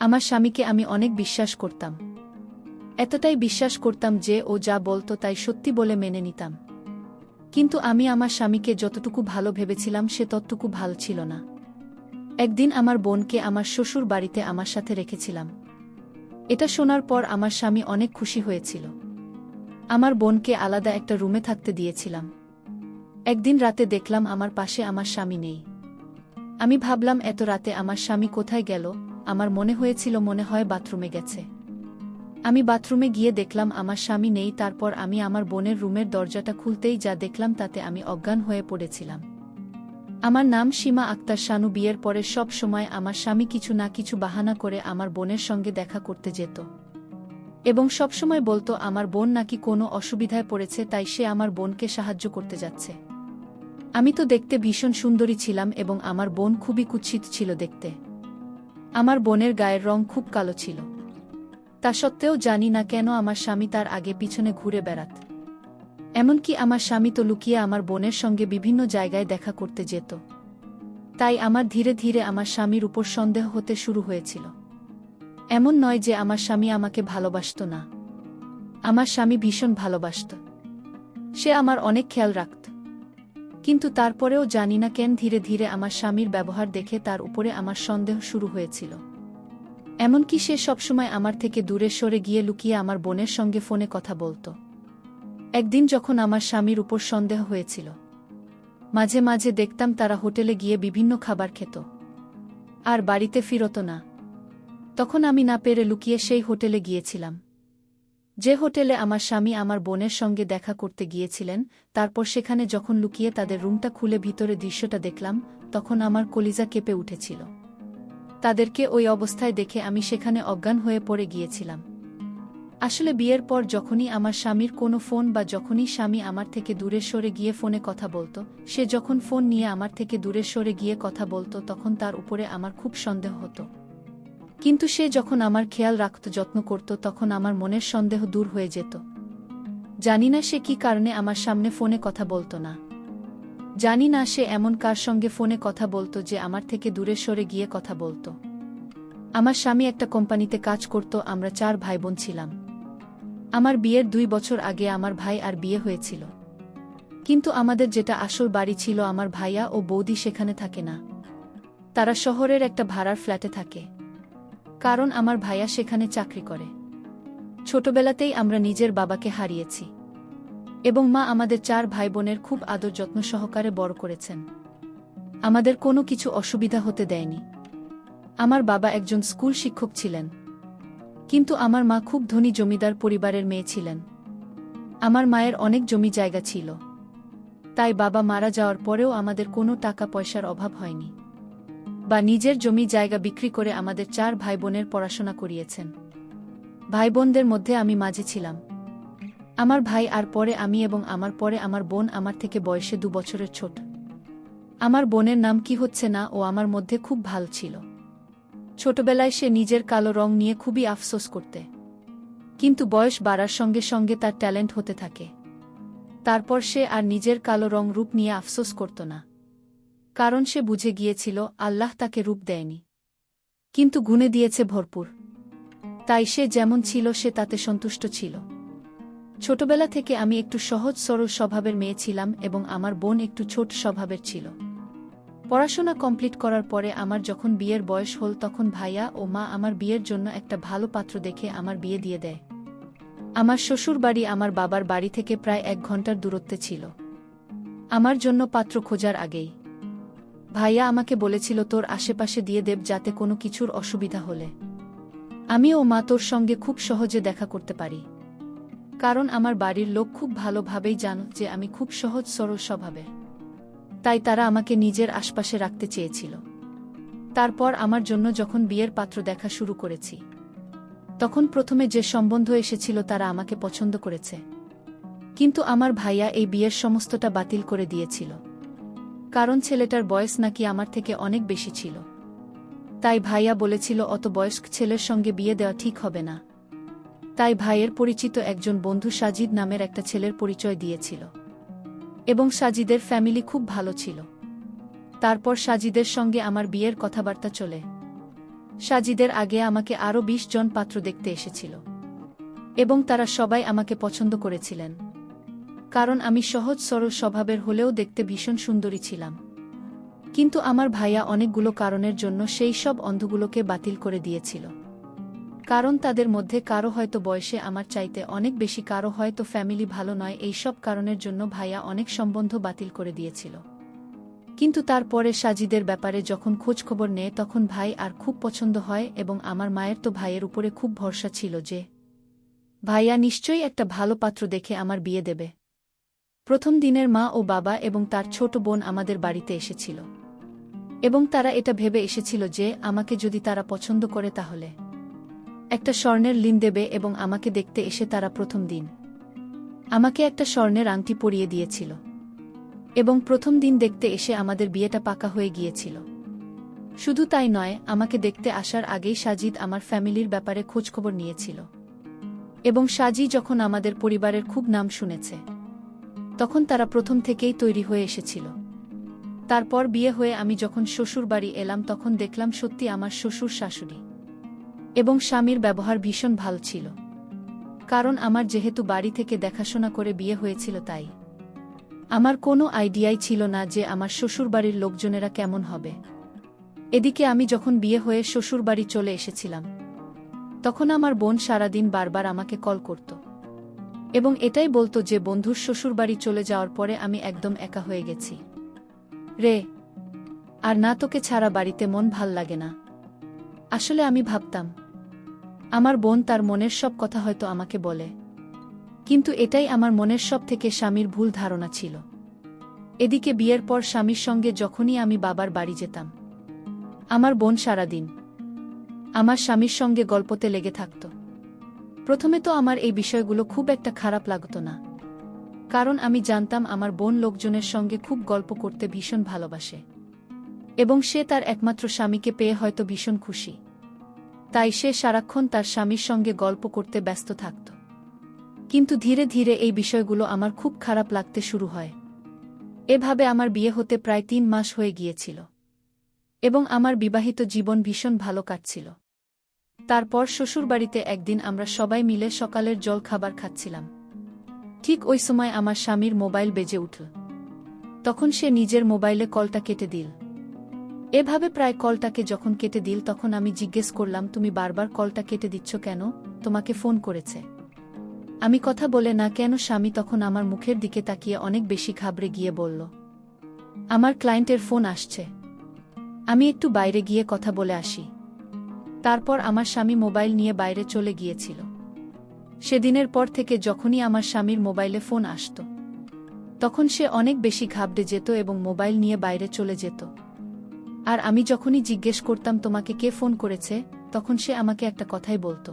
আমার স্বামীকে আমি অনেক বিশ্বাস করতাম। এতটাই বিশ্বাস করতাম যে ও যা বলতো তাই সত্যি বলে মেনে নিতাম। কিন্তু আমি আমার স্বামীকে যতটুকু ভালো ভেবেছিলাম সে ততটুকু ভালো ছিল না। একদিন আমার বোনকে আমার শ্বশুর বাড়িতে আমার সাথে রেখেছিলাম। এটা শোনার পর আমার স্বামী অনেক খুশি হয়েছিল। আমার বোনকে আলাদা একটা রুমে থাকতে দিয়েছিলাম। একদিন রাতে দেখলাম আমার পাশে আমার স্বামী নেই। আমি ভাবলাম এত রাতে আমার স্বামী কোথায় গেল। আমার মনে হয়েছিল মনে হয় বাথরুমে গেছে। আমি বাথরুমে গিয়ে দেখলাম আমার স্বামী নেই। তারপর আমি আমার বোনের রুমের দরজাটা খুলতেই যা দেখলাম তাতে আমি অজ্ঞান হয়ে পড়েছিলাম। আমার নাম সীমা আক্তার শানু। বিয়ের পরে সব সময় আমার স্বামী কিছু না কিছু বাহানা করে আমার বোনের সঙ্গে দেখা করতে যেত এবং সবসময় বলতো আমার বোন নাকি কোনো অসুবিধায় পড়েছে তাই সে আমার বোনকে সাহায্য করতে যাচ্ছে। আমি তো দেখতে ভীষণ সুন্দরী ছিলাম এবং আমার বোন খুবই কুৎসিত ছিল দেখতে। আমার বোনের গায়ের রং খুব কালো ছিল। তা সত্ত্বেও জানি না কেন আমার স্বামী তার আগে পিছনে ঘুরে বেড়াত। এমনকি আমার স্বামী তো লুকিয়ে আমার বোনের সঙ্গে বিভিন্ন জায়গায় দেখা করতে যেত। তাই আমার ধীরে ধীরে আমার স্বামীর উপর সন্দেহ হতে শুরু হয়েছিল। এমন নয় যে আমার স্বামী আমাকে ভালোবাসত না। আমার স্বামী ভীষণ ভালোবাসত। সে আমার অনেক খেয়াল রাখত। কিন্তু তারপরেও জানি না কেন ধীরে ধীরে আমার স্বামীর ব্যবহার দেখে তার উপরে আমার সন্দেহ শুরু হয়েছিল। এমনকি সে সবসময় আমার থেকে দূরে সরে গিয়ে লুকিয়ে আমার বোনের সঙ্গে ফোনে কথা বলত। একদিন যখন আমার স্বামীর উপর সন্দেহ হয়েছিল, মাঝে মাঝে দেখতাম তারা হোটেলে গিয়ে বিভিন্ন খাবার খেত আর বাড়িতে ফিরত না। তখন আমি না পেরে লুকিয়ে সেই হোটেলে গিয়েছিলাম, যে হোটেলে আমার স্বামী আমার বোনের সঙ্গে দেখা করতে গিয়েছিলেন। তারপর সেখানে যখন লুকিয়ে তাদের রুমটা খুলে ভিতরে দৃশ্যটা দেখলাম, তখন আমার কলিজা কেঁপে উঠেছিল। তাদেরকে ওই অবস্থায় দেখে আমি সেখানে অজ্ঞান হয়ে পড়ে গিয়েছিলাম। আসলে বিয়ের পর যখনই আমার স্বামীর কোনো ফোন বা যখনই স্বামী আমার থেকে দূরে সরে গিয়ে ফোনে কথা বলতো, সে যখন ফোন নিয়ে আমার থেকে দূরে সরে গিয়ে কথা বলতো তখন তার উপরে আমার খুব সন্দেহ হতো। কিন্তু সে যখন আমার খেয়াল রাখত, যত্ন করত, তখন আমার মনের সন্দেহ দূর হয়ে যেত। জানি না সে কি কারণে আমার সামনে ফোনে কথা বলতো না। জানি না সে এমন কার সঙ্গে ফোনে কথা বলতো যে আমার থেকে দূরে সরে গিয়ে কথা বলতো। আমার স্বামী একটা কোম্পানিতে কাজ করত। আমরা 4 ভাইবোন ছিলাম। আমার বিয়ের 2 বছর আগে আমার ভাই আর বিয়ে হয়েছিল। কিন্তু আমাদের যেটা আসল বাড়ি ছিল, আমার ভাইয়া ও বৌদি সেখানে থাকে না। তারা শহরের একটা ভাড়ার ফ্ল্যাটে থাকে, কারণ আমার ভাইয়া সেখানে চাকরি করে। ছোটবেলাতেই আমরা নিজের বাবাকে হারিয়েছি এবং মা আমাদের 4 ভাইবোনের খুব আদর যত্ন সহকারে বড় করেছেন। আমাদের কোনো কিছু অসুবিধা হতে দেয়নি। আমার বাবা একজন স্কুল শিক্ষক ছিলেন, কিন্তু আমার মা খুব ধনী জমিদার পরিবারের মেয়ে ছিলেন। আমার মায়ের অনেক জমি জায়গা ছিল, তাই বাবা মারা যাওয়ার পরেও আমাদের কোনো টাকা পয়সার অভাব হয়নি, বা নিজের জমি জায়গা বিক্রি করে আমাদের 4 ভাইবোনের পড়াশোনা করিয়েছেন। ভাইবোনদের মধ্যে আমি মাঝে ছিলাম। আমার ভাই আর পরে আমি এবং আমার পরে আমার বোন আমার থেকে বয়সে 2 বছরের ছোট। আমার বোনের নাম কি হচ্ছে না, ও আমার মধ্যে খুব ভালো ছিল। ছোটবেলায় সে নিজের কালো রং নিয়ে খুবই আফসোস করতে, কিন্তু বয়স বাড়ার সঙ্গে সঙ্গে তার ট্যালেন্ট হতে থাকে। তারপর সে আর নিজের কালো রং রূপ নিয়ে আফসোস করত না, কারণ সে বুঝে গিয়েছিল আল্লাহ তাকে রূপ দেয়নি, কিন্তু গুণে দিয়েছে ভরপুর। তাই সে যেমন ছিল সে তাতে সন্তুষ্ট ছিল। ছোটবেলা থেকে আমি একটু সহজ সরল স্বভাবের মেয়ে ছিলাম এবং আমার বোন একটু ছোট স্বভাবের ছিল। পড়াশোনা কমপ্লিট করার পরে আমার যখন বিয়ের বয়স হল, তখন ভাইয়া ও মা আমার বিয়ের জন্য একটা ভালো পাত্র দেখে আমার বিয়ে দিয়ে দেয়। আমার শ্বশুর বাড়ি আমার বাবার বাড়ি থেকে প্রায় 1 ঘন্টার দূরত্বে ছিল। আমার জন্য পাত্র খোঁজার আগেই ভাইয়া আমাকে বলেছিল, তোর আশেপাশে দিয়ে দেব, যাতে কোনো কিছুর অসুবিধা হলে আমি ও মা তোর সঙ্গে খুব সহজে দেখা করতে পারি। কারণ আমার বাড়ির লোক খুব ভালোভাবেই জানো যে আমি খুব সহজ সরল স্বভাবের, তাই তারা আমাকে নিজের আশপাশে রাখতে চেয়েছিল। তারপর আমার জন্য যখন বিয়ের পাত্র দেখা শুরু করেছি, তখন প্রথমে যে সম্বন্ধ এসেছিল তারা আমাকে পছন্দ করেছে, কিন্তু আমার ভাইয়া এই বিয়ের সমস্তটা বাতিল করে দিয়েছিল, কারণ ছেলেটার বয়স নাকি আমার থেকে অনেক বেশি ছিল। তাই ভাইয়া বলেছিল অত বয়স্ক ছেলের সঙ্গে বিয়ে দেওয়া ঠিক হবে না। তাই ভাইয়ের পরিচিত একজন বন্ধু সাজিদ নামের একটা ছেলের পরিচয় দিয়েছিল, এবং সাজিদের ফ্যামিলি খুব ভালো ছিল। তারপর সাজিদের সঙ্গে আমার বিয়ের কথাবার্তা চলে। সাজিদের আগে আমাকে আরও ২০ জন পাত্র দেখতে এসেছিল। এবং তারা সবাই আমাকে পছন্দ করেছিলেন, কারণ আমি সহজ সরল স্বভাবের হলেও দেখতে ভীষণ সুন্দরী ছিলাম। কিন্তু আমার ভাইয়া অনেকগুলো কারণের জন্য সেই সব অন্ধগুলোকে বাতিল করে দিয়েছিল। কারণ তাদের মধ্যে কারো হয়তো বয়সে আমার চাইতে অনেক বেশি, কারো হয়তো ফ্যামিলি ভালো নয়, এই সব কারণের জন্য ভাইয়া অনেক সম্বন্ধ বাতিল করে দিয়েছিল। কিন্তু তারপরে সাজিদের ব্যাপারে যখন খোঁজখবর নেয় তখন ভাই আর খুব পছন্দ হয়, এবং আমার মায়ের তো ভাইয়ের উপরে খুব ভরসা ছিল যে ভাইয়া নিশ্চয়ই একটা ভালো পাত্র দেখে আমার বিয়ে দেবে। প্রথম দিনের মা ও বাবা এবং তার ছোট বোন আমাদের বাড়িতে এসেছিল, এবং তারা এটা ভেবে এসেছিল যে আমাকে যদি তারা পছন্দ করে তাহলে একটা স্বর্ণের ঋণ দেবে, এবং আমাকে দেখতে এসে তারা প্রথম দিন আমাকে একটা স্বর্ণের আংটি পরিয়ে দিয়েছিল, এবং প্রথম দিন দেখতে এসে আমাদের বিয়েটা পাকা হয়ে গিয়েছিল। শুধু তাই নয়, আমাকে দেখতে আসার আগেই সাজিদ আমার ফ্যামিলির ব্যাপারে খোঁজখবর নিয়েছিল, এবং সাজি যখন আমাদের পরিবারের খুব নাম শুনেছে তখন তারা প্রথম থেকেই তৈরি হয়ে এসেছিল। তারপর বিয়ে হয়ে আমি যখন শ্বশুর বাড়ি এলাম তখন দেখলাম সত্যি আমার শ্বশুর শাশুড়ি এবং স্বামীর ব্যবহার ভীষণ ভালো ছিল, কারণ আমার যেহেতু বাড়ি থেকে দেখাশোনা করে বিয়ে হয়েছিল তাই আমার কোনো আইডিয়াই ছিল না যে আমার শ্বশুরবাড়ির লোকজনেরা কেমন হবে। এদিকে আমি যখন বিয়ে হয়ে শ্বশুরবাড়ি চলে এসেছিলাম তখন আমার বোন সারাদিন বারবার আমাকে কল করত এবং এটাই বলতো যে বন্ধুর শ্বশুরবাড়ি চলে যাওয়ার পরে আমি একদম একা হয়ে গেছি রে, আর না তোকে ছাড়া বাড়িতে মন ভাল লাগে না। আসলে আমি ভাবতাম আমার বোন তার মনের সব কথা হয়তো আমাকে বলে, কিন্তু এটাই আমার মনের সব থেকে স্বামীর ভুল ধারণা ছিল। এদিকে বিয়ের পর স্বামীর সঙ্গে যখনই আমি বাবার বাড়ি যেতাম আমার বোন সারাদিন আমার স্বামীর সঙ্গে গল্পতে লেগে থাকত। প্রথমে তো আমার এই বিষয়গুলো খুব একটা খারাপ লাগতো না, কারণ আমি জানতাম আমার বোন লোকজনের সঙ্গে খুব গল্প করতে ভীষণ ভালোবাসে এবং সে তার একমাত্র স্বামীকে পেয়ে হয়তো ভীষণ খুশি, তাই সে সারাক্ষণ তার স্বামীর সঙ্গে গল্প করতে ব্যস্ত থাকত। কিন্তু ধীরে ধীরে এই বিষয়গুলো আমার খুব খারাপ লাগতে শুরু হয়। এভাবে আমার বিয়ে হতে প্রায় ৩ মাস হয়ে গিয়েছিল এবং আমার বিবাহিত জীবন ভীষণ ভালো কাটছিল। তারপর শ্বশুরবাড়িতে একদিন আমরা সবাই মিলে সকালের জল খাবার খাচ্ছিলাম। ঠিক ওই সময় আমার স্বামীর মোবাইল বেজে উঠল। তখন সে নিজের মোবাইলে কলটা কেটে দিল। এভাবে প্রায় কলটাকে যখন কেটে দিল তখন আমি জিজ্ঞেস করলাম, তুমি বারবার কলটা কেটে দিচ্ছ কেন? তোমাকে ফোন করেছে? আমি কথা বলে না কেন? স্বামী তখন আমার মুখের দিকে তাকিয়ে অনেক বেশি ঘাবড়ে গিয়ে বলল, আমার ক্লায়েন্টের ফোন আসছে, আমি একটু বাইরে গিয়ে কথা বলে আসি। তারপর আমার স্বামী মোবাইল নিয়ে বাইরে চলে গিয়েছিল। সেদিনের পর থেকে যখনই আমার স্বামীর মোবাইলে ফোন আসত তখন সে অনেক বেশি ঘাবড়ে যেত এবং মোবাইল নিয়ে বাইরে চলে যেত। আর আমি যখনই জিজ্ঞেস করতাম তোমাকে কে ফোন করেছে, তখন সে আমাকে একটা কথাই বলতো,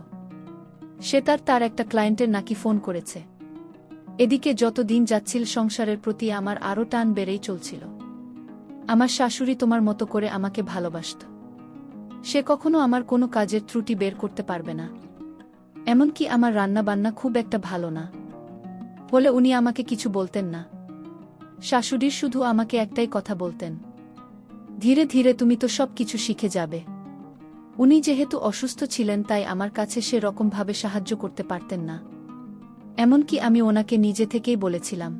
সে তার একটা ক্লায়েন্টের নাকি ফোন করেছে। এদিকে যত দিন যাচ্ছিল সংসারের প্রতি আমার আরও টান বেড়েই চলছিল। আমার শাশুড়ি তোমার মতো করে আমাকে ভালোবাসত, সে কখনো আমার কোনো কাজের ত্রুটি বের করতে পারবে না। এমনকি আমার রান্নাবান্না খুব একটা ভালো না বলে উনি আমাকে কিছু বলতেন না। শাশুড়ির শুধু আমাকে একটাই কথা বলতেন, ধীরে ধীরে তুমি তো সব কিছু শিখে যাবে। উনি যেহেতু অসুস্থ ছিলেন তাই আমার কাছে সে রকমভাবে সাহায্য করতে পারতেন না। এমনকি আমি ওনাকে নিজে থেকেই বলেছিলাম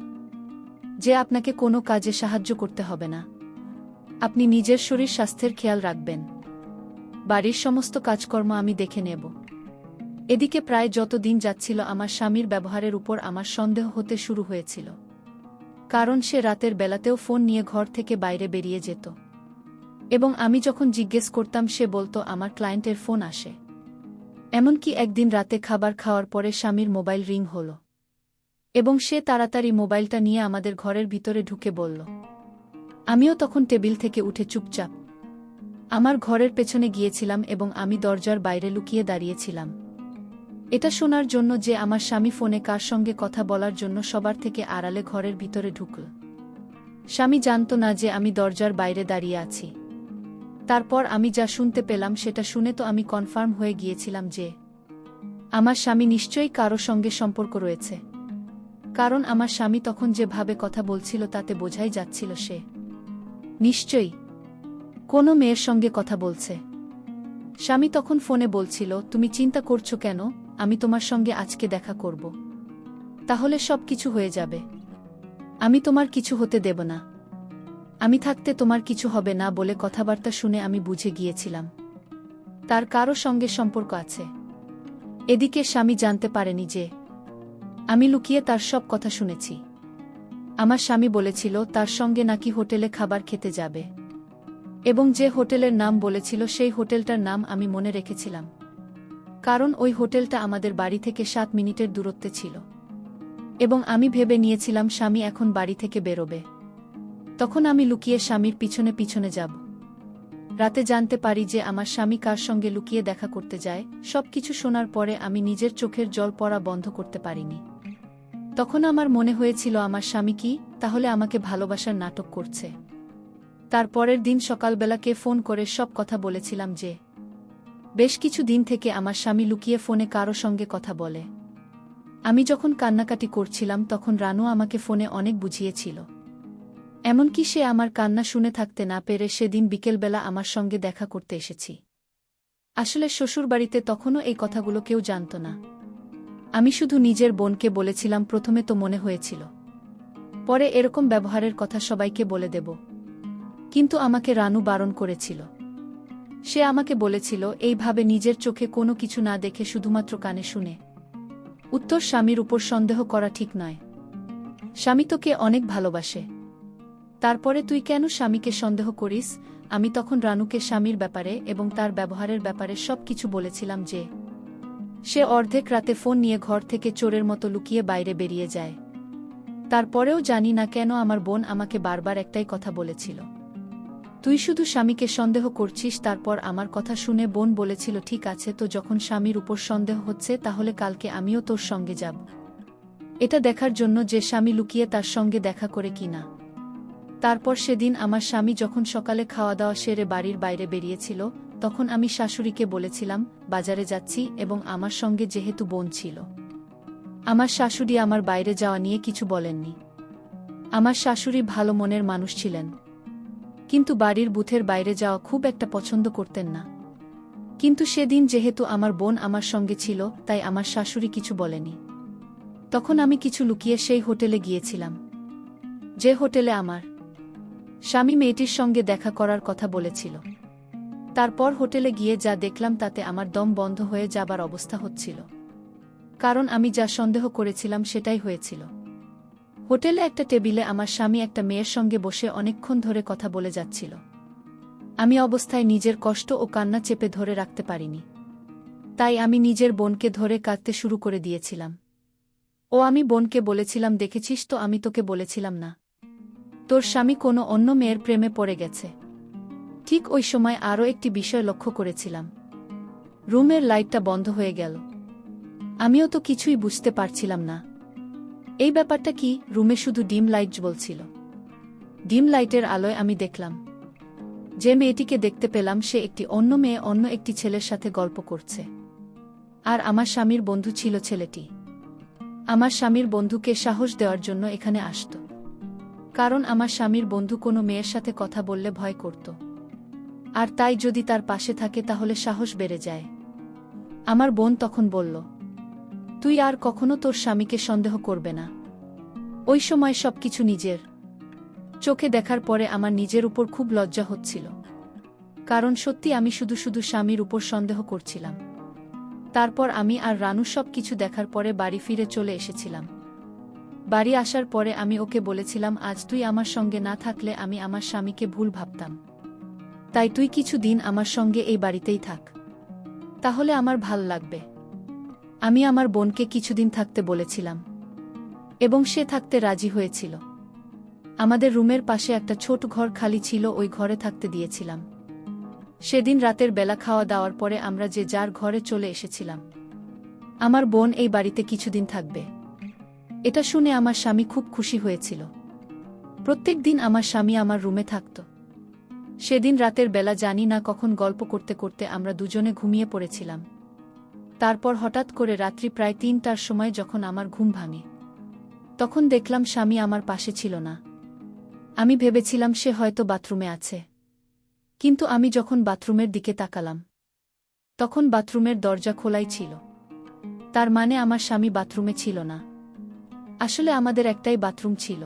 যে আপনাকে কোনো কাজে সাহায্য করতে হবে না, আপনি নিজের শরীর স্বাস্থ্যের খেয়াল রাখবেন, বাড়ির সমস্ত কাজকর্ম আমি দেখে নেব। এদিকে প্রায় যত দিন যাচ্ছিল আমার স্বামীর ব্যবহারের উপর আমার সন্দেহ হতে শুরু হয়েছিল, কারণ সে রাতের বেলাতেও ফোন নিয়ে ঘর থেকে বাইরে বেরিয়ে যেত এবং আমি যখন জিজ্ঞেস করতাম সে বলতো আমার ক্লায়েন্টের ফোন আসে। এমনকি একদিন রাতে খাবার খাওয়ার পরে স্বামীর মোবাইল রিং হল এবং সে তাড়াতাড়ি মোবাইলটা নিয়ে আমাদের ঘরের ভিতরে ঢুকে বলল। আমিও তখন টেবিল থেকে উঠে চুপচাপ আমার ঘরের পেছনে গিয়েছিলাম এবং আমি দরজার বাইরে লুকিয়ে দাঁড়িয়েছিলাম এটা শোনার জন্য যে আমার স্বামী ফোনে কার সঙ্গে কথা বলার জন্য সবার থেকে আড়ালে ঘরের ভিতরে ঢুকল। স্বামী জানত না যে আমি দরজার বাইরে দাঁড়িয়ে আছি। তারপর আমি যা শুনতে পেলাম সেটা শুনে তো আমি কনফার্ম হয়ে গিয়েছিলাম যে আমার স্বামী নিশ্চয়ই কারো সঙ্গে সম্পর্ক রয়েছে, কারণ আমার স্বামী তখন যেভাবে কথা বলছিল তাতে বোঝাই যাচ্ছিল সে নিশ্চয়ই কোনো মেয়ের সঙ্গে কথা বলছে। স্বামী তখন ফোনে বলছিল, তুমি চিন্তা করছো কেন, আমি তোমার সঙ্গে আজকে দেখা করব। তাহলে সব কিছু হয়ে যাবে। আমি তোমার কিছু হতে দেব না। আমি থাকতে তোমার কিছু হবে না বলে কথাবার্তা শুনে আমি বুঝে গিয়েছিলাম তার কারো সঙ্গে সম্পর্ক আছে। এদিকে স্বামী জানতে পারেনি যে আমি লুকিয়ে তার সব কথা শুনেছি। আমার স্বামী বলেছিল তার সঙ্গে নাকি হোটেলে খাবার খেতে যাবে, এবং যে হোটেলের নাম বলেছিল সেই হোটেলটার নাম আমি মনে রেখেছিলাম, কারণ ওই হোটেলটা আমাদের বাড়ি থেকে 7 মিনিটের দূরত্বে ছিল, এবং আমি ভেবে নিয়েছিলাম স্বামী এখন বাড়ি থেকে বেরোবে। তখন আমি লুকিয়ে স্বামীর পিছনে পিছনে যাব। রাতে জানতে পারি যে আমার স্বামী কার সঙ্গে লুকিয়ে দেখা করতে যায়। সবকিছু শোনার পরে আমি নিজের চোখের জল পড়া বন্ধ করতে পারিনি। তখন আমার মনে হয়েছিল আমার স্বামী কি তাহলে আমাকে ভালোবাসার নাটক করছে। তার পরের দিন সকালবেলাকে ফোন করে সব কথা বলেছিলাম যে বেশ কিছু দিন থেকে আমার স্বামী লুকিয়ে ফোনে কারো সঙ্গে কথা বলে। আমি যখন কান্নাকাটি করছিলাম তখন রানু আমাকে ফোনে অনেক বুঝিয়েছিল। এমনকি সে আমার কান্না শুনে থাকতে না পেরে সেদিন বিকেলবেলা আমার সঙ্গে দেখা করতে এসেছি। আসলে শ্বশুরবাড়িতে তখনও এই কথাগুলো কেউ জানত না। আমি শুধু নিজের বোনকে বলেছিলাম, প্রথমে তো মনে হয়েছিল পরে এরকম ব্যবহারের কথা সবাইকে বলে দেব, কিন্তু আমাকে রানু বারণ করেছিল। সে আমাকে বলেছিল এইভাবে নিজের চোখে কোনো কিছু না দেখে শুধুমাত্র কানে শুনে উত্তর স্বামীর উপর সন্দেহ করা ঠিক নয়। স্বামী তোকে অনেক ভালোবাসে, তারপরে তুই কেন স্বামীকে সন্দেহ করিস? আমি তখন রানুকে স্বামীর ব্যাপারে এবং তার ব্যবহারের ব্যাপারে সব কিছু বলেছিলাম যে সে অর্ধেক রাতে ফোন নিয়ে ঘর থেকে চোরের মতো লুকিয়ে বাইরে বেরিয়ে যায়। তারপরেও জানি না কেন আমার বোন আমাকে বারবার একটাই কথা বলেছিল, তুই শুধু স্বামীকে সন্দেহ করছিস। তারপর আমার কথা শুনে বোন বলেছিল, ঠিক আছে, তো যখন স্বামীর উপর সন্দেহ হচ্ছে তাহলে কালকে আমিও তোর সঙ্গে যাব, এটা দেখার জন্য যে স্বামী লুকিয়ে তার সঙ্গে দেখা করে কিনা। তারপর সেদিন আমার স্বামী যখন সকালে খাওয়া দাওয়া সেরে বাড়ির বাইরে বেরিয়েছিল, তখন আমি শাশুড়িকে বলেছিলাম বাজারে যাচ্ছি, এবং আমার সঙ্গে যেহেতু বোন ছিল, আমার শাশুড়ি আমার বাইরে যাওয়া নিয়ে কিছু বলেননি। আমার শাশুড়ি ভালো মনের মানুষ ছিলেন, কিন্তু বাড়ির বুথের বাইরে যাওয়া খুব একটা পছন্দ করতেন না। কিন্তু সেদিন যেহেতু আমার বোন আমার সঙ্গে ছিল, তাই আমার শাশুড়ি কিছু বলেনি। তখন আমি কিছু লুকিয়ে সেই হোটেলে গিয়েছিলাম, যে হোটেলে আমার স্বামী মেয়েটির সঙ্গে দেখা করার কথা বলেছিল। তারপর হোটেলে গিয়ে যা দেখলাম তাতে আমার দম বন্ধ হয়ে যাবার অবস্থা হচ্ছিল, কারণ আমি যা সন্দেহ করেছিলাম সেটাই হয়েছিল। হোটেলে একটা টেবিলে আমার স্বামী একটা মেয়ের সঙ্গে বসে অনেকক্ষণ ধরে কথা বলে যাচ্ছিল। আমি অবস্থায় নিজের কষ্ট ও কান্না চেপে ধরে রাখতে পারিনি, তাই আমি নিজের বোনকে ধরে কাঁদতে শুরু করে দিয়েছিলাম। আমি বোনকে বলেছিলাম, দেখেছিস তো, আমি তোকে বলেছিলাম না তোর স্বামী কোনো অন্য মেয়ের প্রেমে পড়ে গেছে। ঠিক ওই সময় আরও একটি বিষয় লক্ষ্য করেছিলাম, রুমের লাইটটা বন্ধ হয়ে গেল। আমিও তো কিছুই বুঝতে পারছিলাম না এই ব্যাপারটা কি। রুমে শুধু ডিম লাইট জ্বলছিল। ডিম লাইটের আলোয় আমি দেখলাম যে মেয়েটিকে দেখতে পেলাম সে একটি অন্য মেয়ে অন্য একটি ছেলের সাথে গল্প করছে, আর আমার স্বামীর বন্ধু ছিল ছেলেটি। আমার স্বামীর বন্ধুকে সাহস দেওয়ার জন্য এখানে আসত, কারণ আমার স্বামীর বন্ধু কোনো মেয়ের সাথে কথা বললে ভয় করত, আর তাই যদি তার পাশে থাকে তাহলে সাহস বেড়ে যায়। আমার বোন তখন বলল, তুই আর কখনো তোর স্বামীকে সন্দেহ করবে না। ওই সময় সবকিছু নিজের চোখে দেখার পরে আমার নিজের উপর খুব লজ্জা হচ্ছিল, কারণ সত্যি আমি শুধু শুধু স্বামীর উপর সন্দেহ করছিলাম। তারপর আমি আর রানু সব কিছু দেখার পরে বাড়ি ফিরে চলে এসেছিলাম। বাড়ি আসার পরে আমি ওকে বলেছিলাম, আজ তুই আমার সঙ্গে না থাকলে আমি আমার স্বামীকে ভুল ভাবতাম, তাই তুই কিছু দিন আমার সঙ্গে এই বাড়িতেই থাক, তাহলে আমার ভাল লাগবে। আমি আমার বোনকে কিছুদিন থাকতে বলেছিলাম, এবং সে থাকতে রাজি হয়েছিল। আমাদের রুমের পাশে একটা ছোট ঘর খালি ছিল, ওই ঘরে থাকতে দিয়েছিলাম। সেদিন রাতের বেলা খাওয়া দাওয়ার পরে আমরা যে যার ঘরে চলে এসেছিলাম। আমার বোন এই বাড়িতে কিছুদিন থাকবে, এটা শুনে আমার স্বামী খুব খুশি হয়েছিল। প্রত্যেক দিন আমার স্বামী আমার রুমে থাকত। সেদিন রাতের বেলা জানি না কখন গল্প করতে করতে আমরা দুজনে ঘুমিয়ে পড়েছিলাম। তারপর হঠাৎ করে রাত্রি প্রায় 3টার সময় যখন আমার ঘুম ভাঙে, তখন দেখলাম স্বামী আমার পাশে ছিল না। আমি ভেবেছিলাম সে হয়তো বাথরুমে আছে, কিন্তু আমি যখন বাথরুমের দিকে তাকালাম তখন বাথরুমের দরজা খোলাই ছিল। তার মানে আমার স্বামী বাথরুমে ছিল না। আসলে আমাদের একটাই বাথরুম ছিল,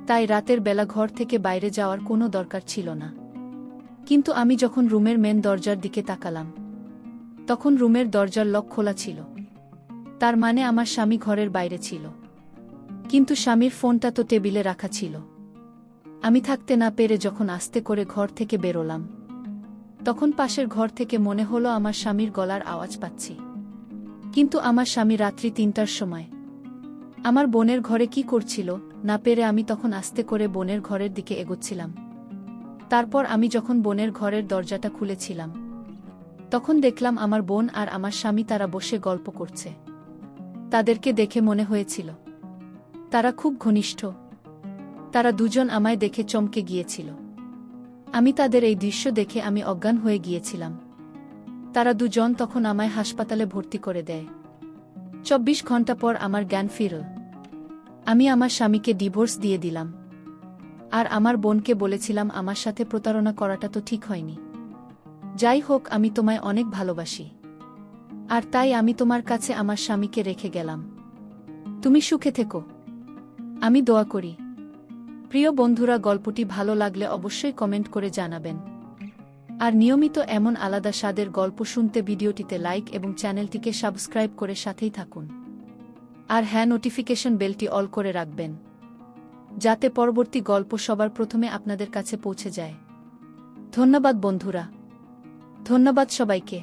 তাই রাতের বেলা ঘর থেকে বাইরে যাওয়ার কোনো দরকার ছিল না। কিন্তু আমি যখন রুমের মেন দরজার দিকে তাকালাম, তখন রুমের দরজার লক খোলা ছিল। তার মানে আমার স্বামী ঘরের বাইরে ছিল। কিন্তু স্বামীর ফোনটা তো টেবিলে রাখা ছিল। আমি থাকতে না পেরে যখন আস্তে করে ঘর থেকে বেরোলাম, তখন পাশের ঘর থেকে মনে হলো আমার স্বামীর গলার আওয়াজ পাচ্ছি। কিন্তু আমার স্বামী রাত্রি ৩টার সময় আমার বোনের ঘরে কি করছিল না পেরে আমি তখন আস্তে করে বোনের ঘরের দিকে এগোচ্ছিলাম। তারপর আমি যখন বোনের ঘরের দরজাটা খুলেছিলাম, তখন দেখলাম আমার বোন আর আমার স্বামী তারা বসে গল্প করছে। তাদেরকে দেখে মনে হয়েছিল তারা খুব ঘনিষ্ঠ। তারা দুজন আমায় দেখে চমকে গিয়েছিল। আমি তাদের এই দৃশ্য দেখে আমি অজ্ঞান হয়ে গিয়েছিলাম। তারা দুজন তখন আমায় হাসপাতালে ভর্তি করে দেয়। ২৪ ঘন্টা পর আমার জ্ঞান ফিরল। আমি আমার স্বামীকে ডিভোর্স দিয়ে দিলাম। আর আমার বোনকে বলেছিলাম আমার সাথে প্রতারণা করাটা তো ঠিক হয়নি। যাই হোক, আমি তোমায় অনেক ভালোবাসি, আর তাই আমি তোমার কাছে আমার স্বামীকে রেখে গেলাম। তুমি সুখে থেকো, আমি দোয়া করি। প্রিয় বন্ধুরা, গল্পটি ভালো লাগলে অবশ্যই কমেন্ট করে জানাবেন। আর নিয়মিত এমন আলাদা স্বাদের গল্প শুনতে ভিডিওটিতে লাইক এবং চ্যানেলটিকে সাবস্ক্রাইব করে সাথেই থাকুন। আর হ্যাঁ, নোটিফিকেশন বেলটি অল করে রাখবেন, যাতে পরবর্তী গল্প সবার প্রথমে আপনাদের কাছে পৌঁছে যায়। ধন্যবাদ বন্ধুরা, ধন্যবাদ সবাইকে।